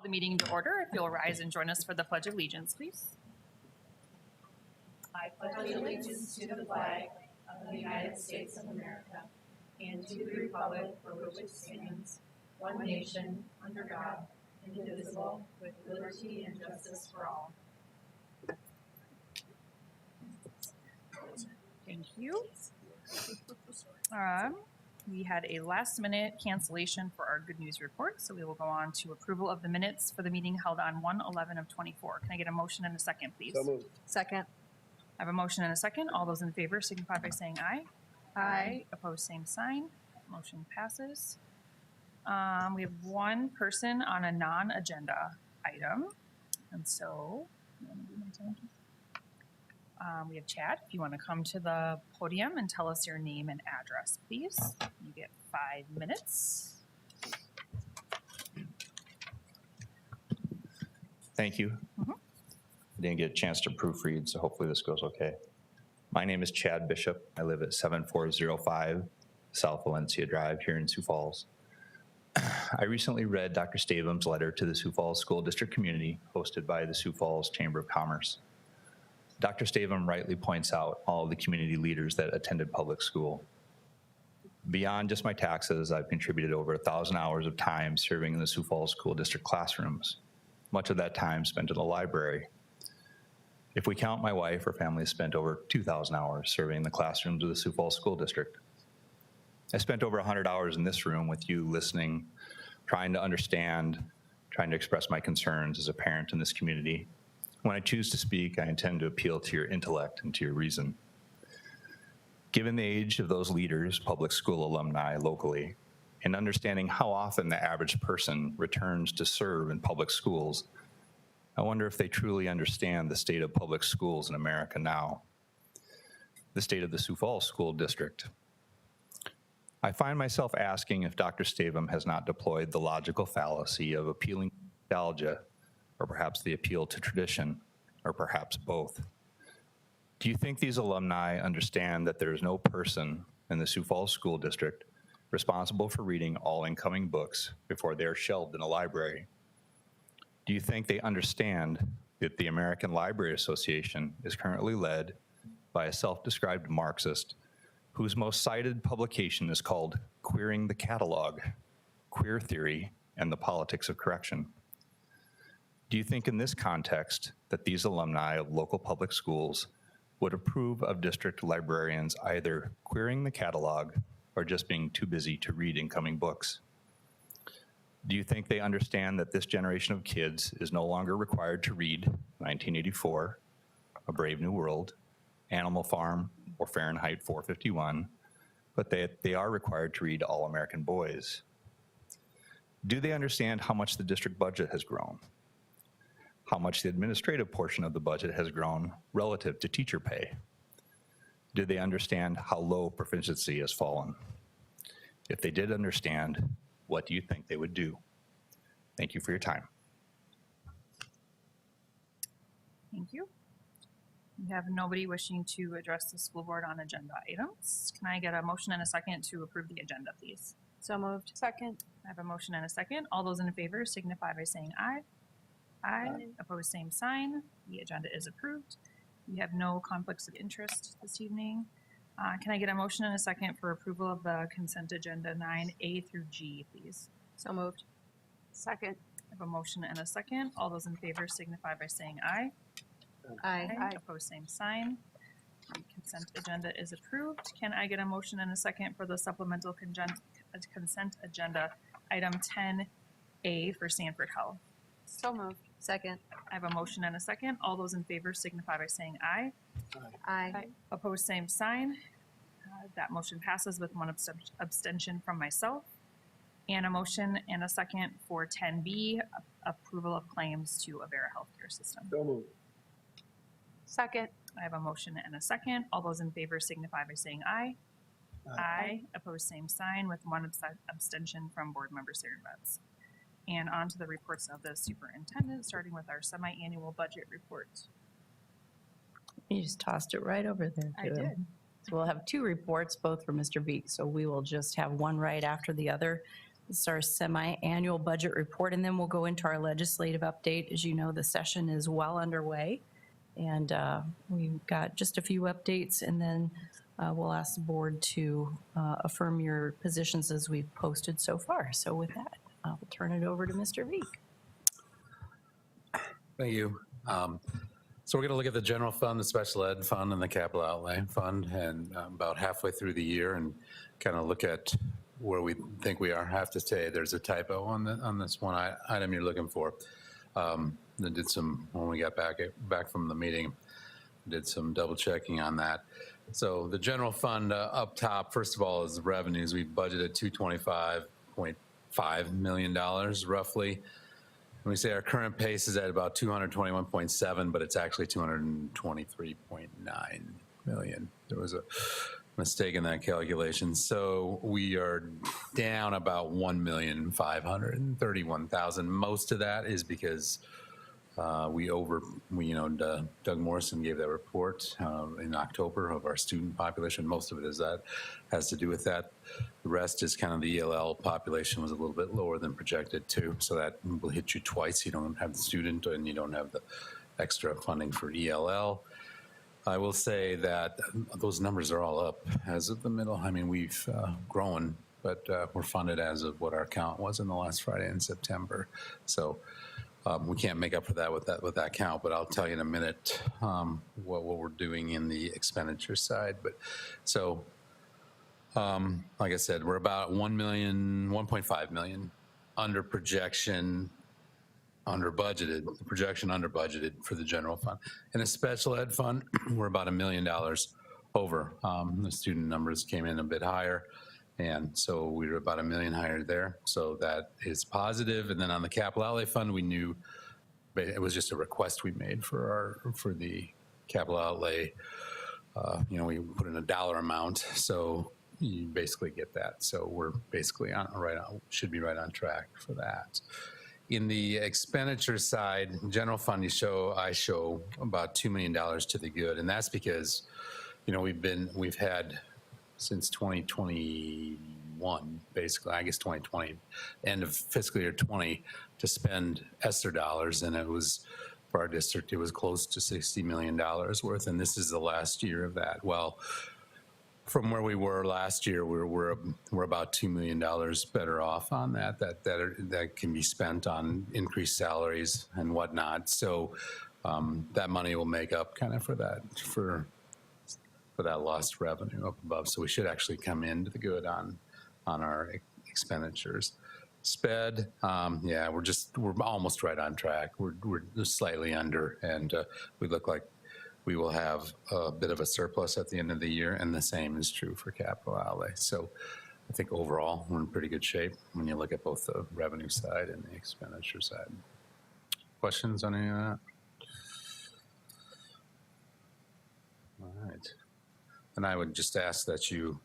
The meeting to order. If you'll rise and join us for the Pledge of Allegiance, please. I pledge allegiance to the flag of the United States of America and to the republic for which it stands, one nation, under God, indivisible, with liberty and justice for all. Thank you. We had a last-minute cancellation for our good news report, so we will go on to approval of the minutes for the meeting held on 1/11/24. Can I get a motion and a second, please? So moved. Second. I have a motion and a second. All those in favor signify by saying aye. Aye. Opposed, same sign. Motion passes. We have one person on a non-agenda item, and so we have Chad. If you want to come to the podium and tell us your name and address, please. You get 5 minutes. Thank you. I didn't get a chance to proofread, so hopefully this goes okay. My name is Chad Bishop. I live at 7405 South Valencia Drive here in Sioux Falls. I recently read Dr. Stavum's letter to the Sioux Falls School District community hosted by the Sioux Falls Chamber of Commerce. Dr. Stavum rightly points out all of the community leaders that attended public school. Beyond just my taxes, I've contributed over 1,000 hours of time serving in the Sioux Falls School District classrooms, much of that time spent in the library. If we count my wife, her family has spent over 2,000 hours serving in the classrooms of the Sioux Falls School District. I spent over 100 hours in this room with you listening, trying to understand, trying to express my concerns as a parent in this community. When I choose to speak, I intend to appeal to your intellect and to your reason. Given the age of those leaders, public school alumni locally, and understanding how often the average person returns to serve in public schools, I wonder if they truly understand the state of public schools in America now, the state of the Sioux Falls School District. I find myself asking if Dr. Stavum has not deployed the logical fallacy of appealing to nostalgia, or perhaps the appeal to tradition, or perhaps both. Do you think these alumni understand that there is no person in the Sioux Falls School District responsible for reading all incoming books before they are shelved in a library? Do you think they understand that the American Library Association is currently led by a self-described Marxist whose most cited publication is called Queering the Catalog, Queer Theory, and the Politics of Correction? Do you think in this context that these alumni of local public schools would approve of district librarians either queering the catalog or just being too busy to read incoming books? Do you think they understand that this generation of kids is no longer required to read 1984, A Brave New World, Animal Farm, or Fahrenheit 451, but they are required to read All American Boys? Do they understand how much the district budget has grown? How much the administrative portion of the budget has grown relative to teacher pay? Do they understand how low proficiency has fallen? If they did understand, what do you think they would do? Thank you for your time. Thank you. We have nobody wishing to address the school board on agenda items. Can I get a motion and a second to approve the agenda, please? So moved. Second. I have a motion and a second. All those in favor signify by saying aye. Aye. Opposed, same sign. The agenda is approved. We have no conflicts of interest this evening. Can I get a motion and a second for approval of the consent agenda 9A through G, please? So moved. Second. I have a motion and a second. All those in favor signify by saying aye. Aye. Opposed, same sign. The consent agenda is approved. Can I get a motion and a second for the supplemental consent agenda item 10A for Sanford Health? So moved. Second. I have a motion and a second. All those in favor signify by saying aye. Aye. Opposed, same sign. That motion passes with one abstention from myself. And a motion and a second for 10B, approval of claims to Avera Healthcare System. So moved. Second. I have a motion and a second. All those in favor signify by saying aye. Aye. Opposed, same sign with one abstention from board member Sarah Betts. And on to the reports of the superintendent, starting with our semi-annual budget report. You just tossed it right over there. I did. So we'll have two reports, both for Mr. Beek. So we will just have one right after the other. This is our semi-annual budget report, and then we'll go into our legislative update. As you know, the session is well underway, and we've got just a few updates, and then we'll ask the board to affirm your positions as we've posted so far. So with that, I'll turn it over to Mr. Veek. Thank you. So we're going to look at the general fund, the special ed fund, and the capital outlay fund, and about halfway through the year, and kind of look at where we think we are. I have to say there's a typo on this one item you're looking for. I did some, when we got back from the meeting, did some double checking on that. So the general fund up top, first of all, is the revenues. We budgeted $225.5 million roughly. When we say our current pace is at about 221.7, but it's actually 223.9 million. There was a mistake in that calculation. So we are down about 1,531,000. Most of that is because Doug Morrison gave that report in October of our student population. Most of it has to do with that. The rest is kind of the ELL population was a little bit lower than projected too. So that will hit you twice. You don't have the student and you don't have the extra funding for ELL. I will say that those numbers are all up as of the middle. I mean, we've grown, but we're funded as of what our count was in the last Friday in September. So we can't make up for that with that count, but I'll tell you in a minute what we're doing in the expenditure side. But so, like I said, we're about 1.5 million under projection, under budgeted. The projection under budgeted for the general fund. In a special ed fund, we're about $1 million over. The student numbers came in a bit higher. And so we were about $1 million higher there. So that is positive. And then on the capital outlay fund, we knew it was just a request we made for the capital outlay. We put in a dollar amount. So you basically get that. So we're basically should be right on track for that. In the expenditure side, general fund, I show about $2 million to the good. And that's because, we've had since 2021, basically, I guess 2020, end of fiscal year 20, to spend ESSER dollars, and it was, for our district, it was close to $60 million worth, and this is the last year of that. Well, from where we were last year, we're about $2 million better off on that can be spent on increased salaries and whatnot. So that money will make up kind of for that lost revenue up above. So we should actually come into the good on our expenditures. SPED, we're almost right on track. We're just slightly under, and we look like we will have a bit of a surplus at the end of the year, and the same is true for capital outlay. So I think overall we're in pretty good shape when you look at both the revenue side and the expenditure side. Questions on any of that? All right. And I would just ask that you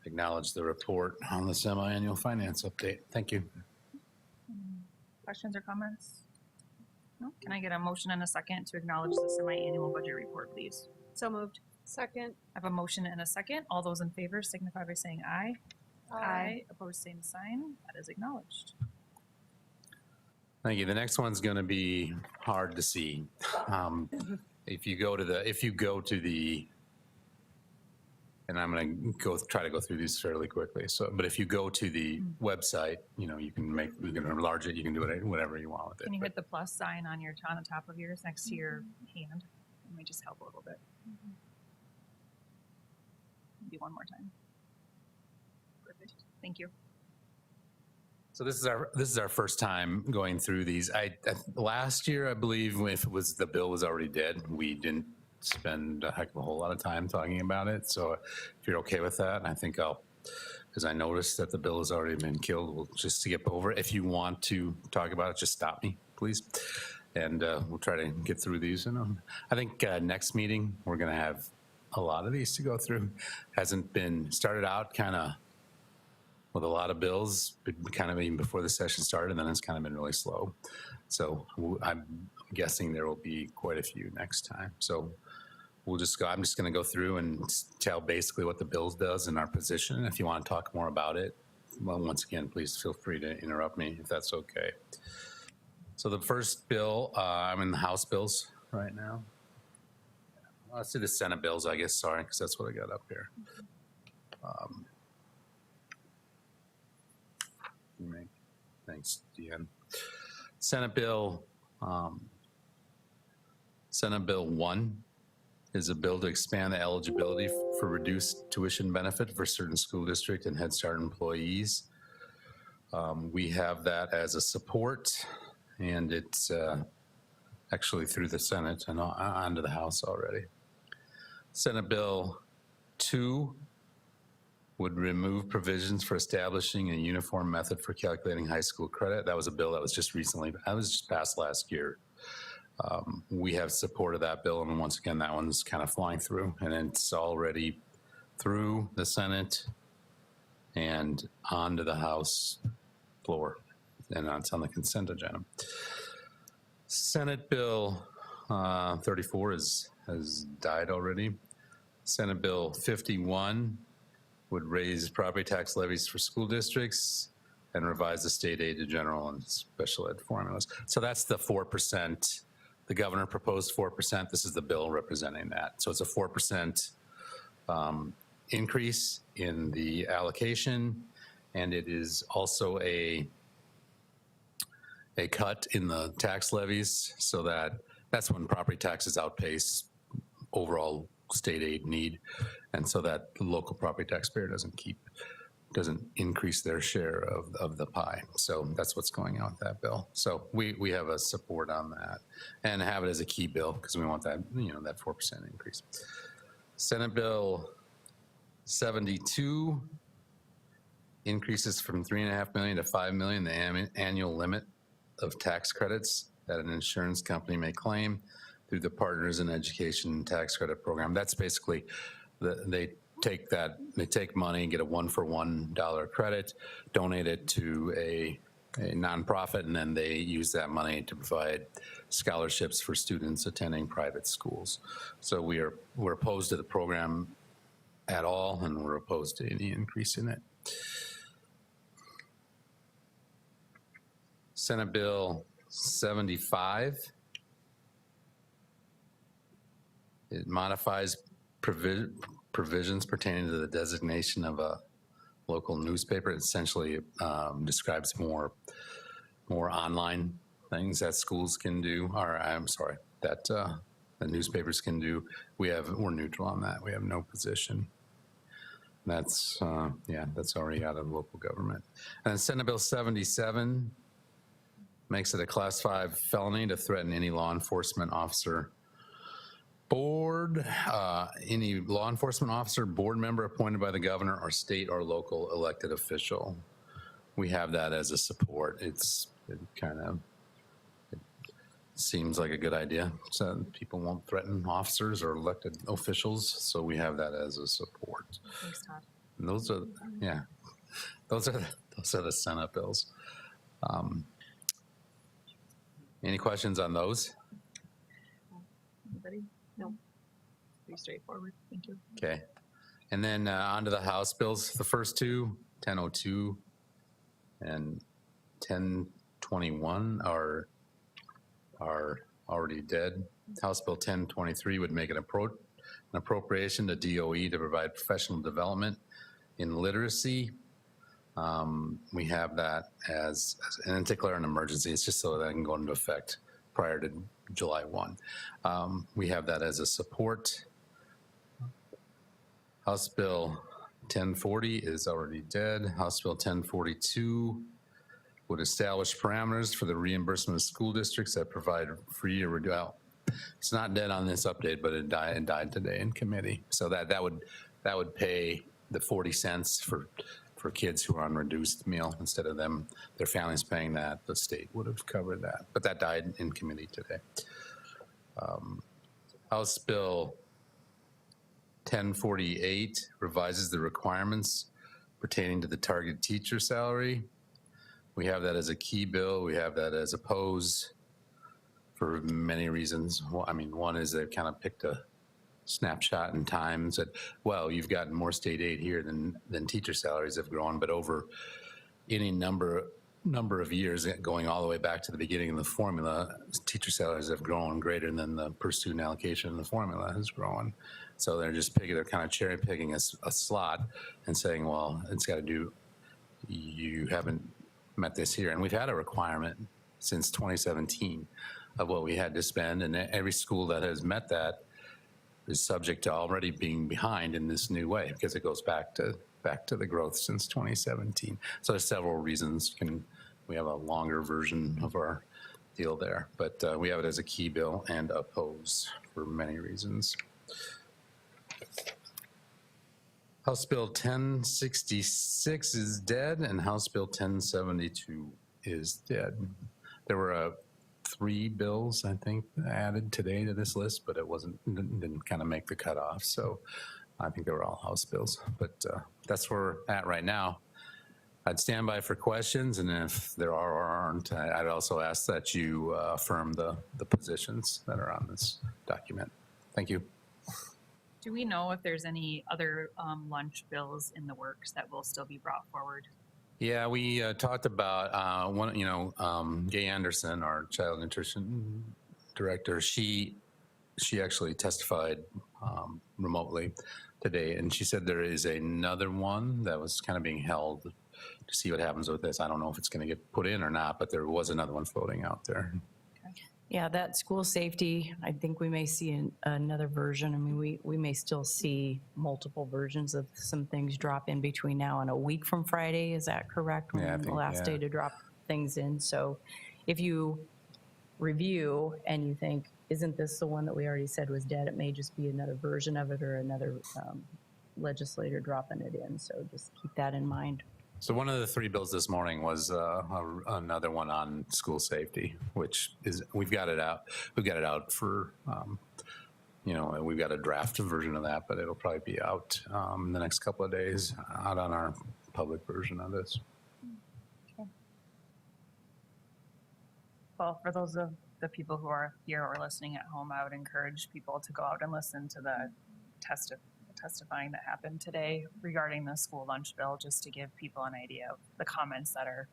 acknowledge the report on the semi-annual finance update. Thank you. Questions or comments? No? Can I get a motion and a second to acknowledge the semi-annual budget report, please? So moved. Second. I have a motion and a second. All those in favor signify by saying aye. Aye. Opposed, same sign. That is acknowledged. Thank you. The next one's going to be hard to see. If you go to the, and I'm going to try to go through these fairly quickly. But if you go to the website, you can enlarge it. You can do it whatever you want with it. Can you hit the plus sign on the top of yours next to your hand? It might just help a little bit. Maybe one more time. Perfect. Thank you. So this is our first time going through these. Last year, I believe, if it was the bill was already dead, we didn't spend a heck of a whole lot of time talking about it. So if you're okay with that, I think because I noticed that the bill has already been killed, we'll just skip over it. If you want to talk about it, just stop me, please. And we'll try to get through these. I think next meeting, we're going to have a lot of these to go through. Hasn't been started out kind of with a lot of bills, kind of even before the session started, and then it's kind of been really slow. So I'm guessing there will be quite a few next time. So I'm just going to go through and tell basically what the bill does and our position. And if you want to talk more about it, well, once again, please feel free to interrupt me if that's okay. So the first bill, I'm in the House bills right now. Let's do the Senate bills, I guess, sorry, because that's what I got up here. Thanks, Deanne. Senate Bill 1 is a bill to expand the eligibility for reduced tuition benefit for certain school district and Head Start employees. We have that as a support, and it's actually through the Senate and onto the House already. Senate Bill 2 would remove provisions for establishing a uniform method for calculating high school credit. That was a bill that was just passed last year. We have support of that bill, and once again, that one's kind of flying through, and it's already through the Senate and onto the House floor, and it's on the consent agenda. Senate Bill 34 has died already. Senate Bill 51 would raise property tax levies for school districts and revise the state aid to general and special ed formulas. So that's the 4%. The governor proposed 4%. This is the bill representing that. So it's a 4% increase in the allocation, and it is also a cut in the tax levies, so that's when property taxes outpace overall state aid need, and so that the local property taxpayer doesn't increase their share of the pie. So that's what's going on with that bill. So we have a support on that and have it as a key bill because we want that, that 4% increase. Senate Bill 72 increases from $3.5 million to $5 million the annual limit of tax credits that an insurance company may claim through the Partners in Education Tax Credit Program. That's basically, they take money and get a $1-for-$1 credit, donate it to a nonprofit, and then they use that money to provide scholarships for students attending private schools. So we're opposed to the program at all, and we're opposed to any increase in it. Senate Bill 75. It modifies provisions pertaining to the designation of a local newspaper. It essentially describes more online things that schools can do, or I'm sorry, that the newspapers can do. We're neutral on that. We have no position. That's that's already out of local government. And then Senate Bill 77 makes it a Class 5 felony to threaten any law enforcement officer board, any law enforcement officer, board member appointed by the governor or state or local elected official. We have that as a support. It seems like a good idea. So people won't threaten officers or elected officials. So we have that as a support. Thanks, Todd. And those are the Senate bills. Any questions on those? Anybody? No. Pretty straightforward. Thank you. Okay. And then on to the House bills. The first two, 1002 and 1021 are already dead. House Bill 1023 would make an appropriation to DOE to provide professional development in literacy. We have that as and declare an emergency. It's just so that it can go into effect prior to July 1. We have that as a support. House Bill 1040 is already dead. House Bill 1042 would establish parameters for the reimbursement of school districts that provide free or reduced. It's not dead on this update, but it died today in committee. So that would pay the 40 cents for kids who are on reduced meal instead of their families paying that. The state would have covered that, but that died in committee today. House Bill 1048 revises the requirements pertaining to the target teacher salary. We have that as a key bill. We have that as opposed for many reasons. Well, I mean, one is they've kind of picked a snapshot in time and said, well, you've gotten more state aid here than teacher salaries have grown, but over any number of years, going all the way back to the beginning of the formula, teacher salaries have grown greater than the per student allocation in the formula has grown. So they're just they're kind of cherry picking a slot and saying, well, it's got to do, you haven't met this here. And we've had a requirement since 2017 of what we had to spend, and every school that has met that is subject to already being behind in this new way, because it goes back to the growth since 2017. So there's several reasons. We have a longer version of our deal there, but we have it as a key bill and oppose for many reasons. House Bill 1066 is dead, and House Bill 1072 is dead. There were 3 bills, I think, added today to this list, but didn't kind of make the cutoff. So I think they were all House bills, but that's where we're at right now. I'd stand by for questions, and if there are or aren't, I'd also ask that you affirm the positions that are on this document. Thank you. Do we know if there's any other lunch bills in the works that will still be brought forward? Yeah, we talked about Gay Anderson, our child nutrition director. She actually testified remotely today, and she said there is another one that was kind of being held to see what happens with this. I don't know if it's going to get put in or not, but there was another one floating out there. Yeah, that school safety, I think we may see another version. I mean, we may still see multiple versions of some things drop in between now and a week from Friday. Is that correct? Yeah, I think, the last day to drop things in. So if you review and you think, isn't this the one that we already said was dead? It may just be another version of it or another legislator dropping it in. So just keep that in mind. So one of the 3 bills this morning was another one on school safety, which is, we've got it out. We've got it out for, we've got a draft version of that, but it'll probably be out in the next couple of days, out on our public version of this. Okay. Well, for those of the people who are here or listening at home, I would encourage people to go out and listen to the testifying that happened today regarding the school lunch bill, just to give people an idea of the comments that are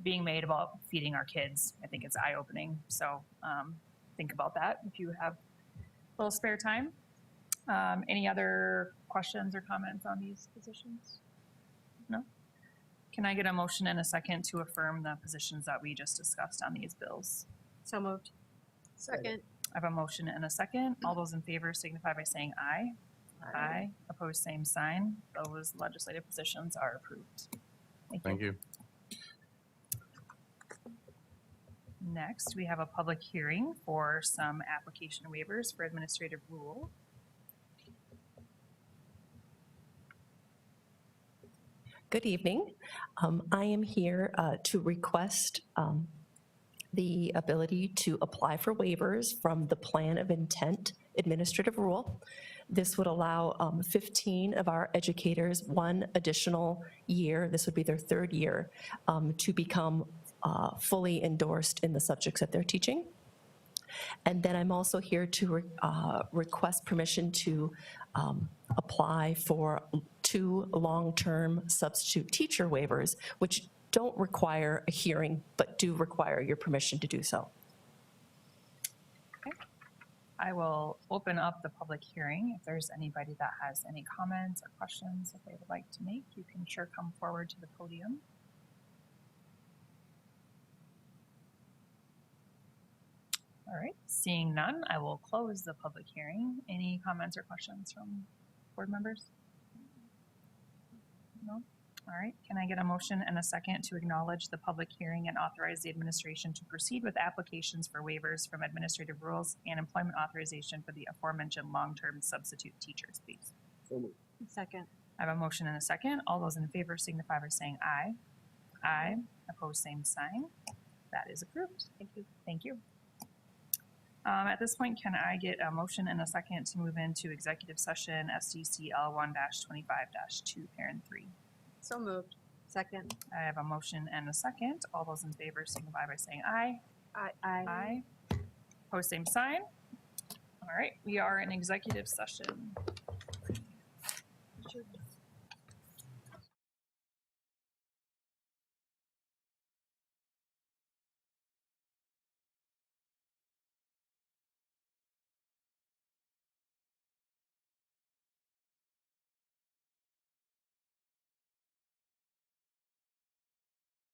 being made about feeding our kids. I think it's eye-opening. So think about that if you have a little spare time. Any other questions or comments on these positions? No? Can I get a motion and a second to affirm the positions that we just discussed on these bills? So moved. Second. I have a motion and a second. All those in favor signify by saying aye. Aye. Opposed, same sign. Those legislative positions are approved. Thank you. Next, we have a public hearing for some application waivers for administrative rule. Good evening. I am here to request the ability to apply for waivers from the Plan of Intent administrative rule. This would allow 15 of our educators 1 additional year, this would be their 3rd year, to become fully endorsed in the subjects that they're teaching. And then I'm also here to request permission to apply for 2 long-term substitute teacher waivers, which don't require a hearing, but do require your permission to do so. Okay. I will open up the public hearing. If there's anybody that has any comments or questions that they would like to make, you can sure come forward to the podium. All right, seeing none, I will close the public hearing. Any comments or questions from board members? No? All right, can I get a motion and a second to acknowledge the public hearing and authorize the administration to proceed with applications for waivers from administrative rules and employment authorization for the aforementioned long-term substitute teachers, please? So moved. Second. I have a motion and a second. All those in favor signify by saying aye. Aye. Opposed, same sign. That is approved. Thank you. Thank you. At this point, can I get a motion and a second to move into executive session SDCL 1-25-2, parent 3? So moved. Second. I have a motion and a second. All those in favor signify by saying aye. Aye. Aye. Opposed, same sign. All right, we are in executive session.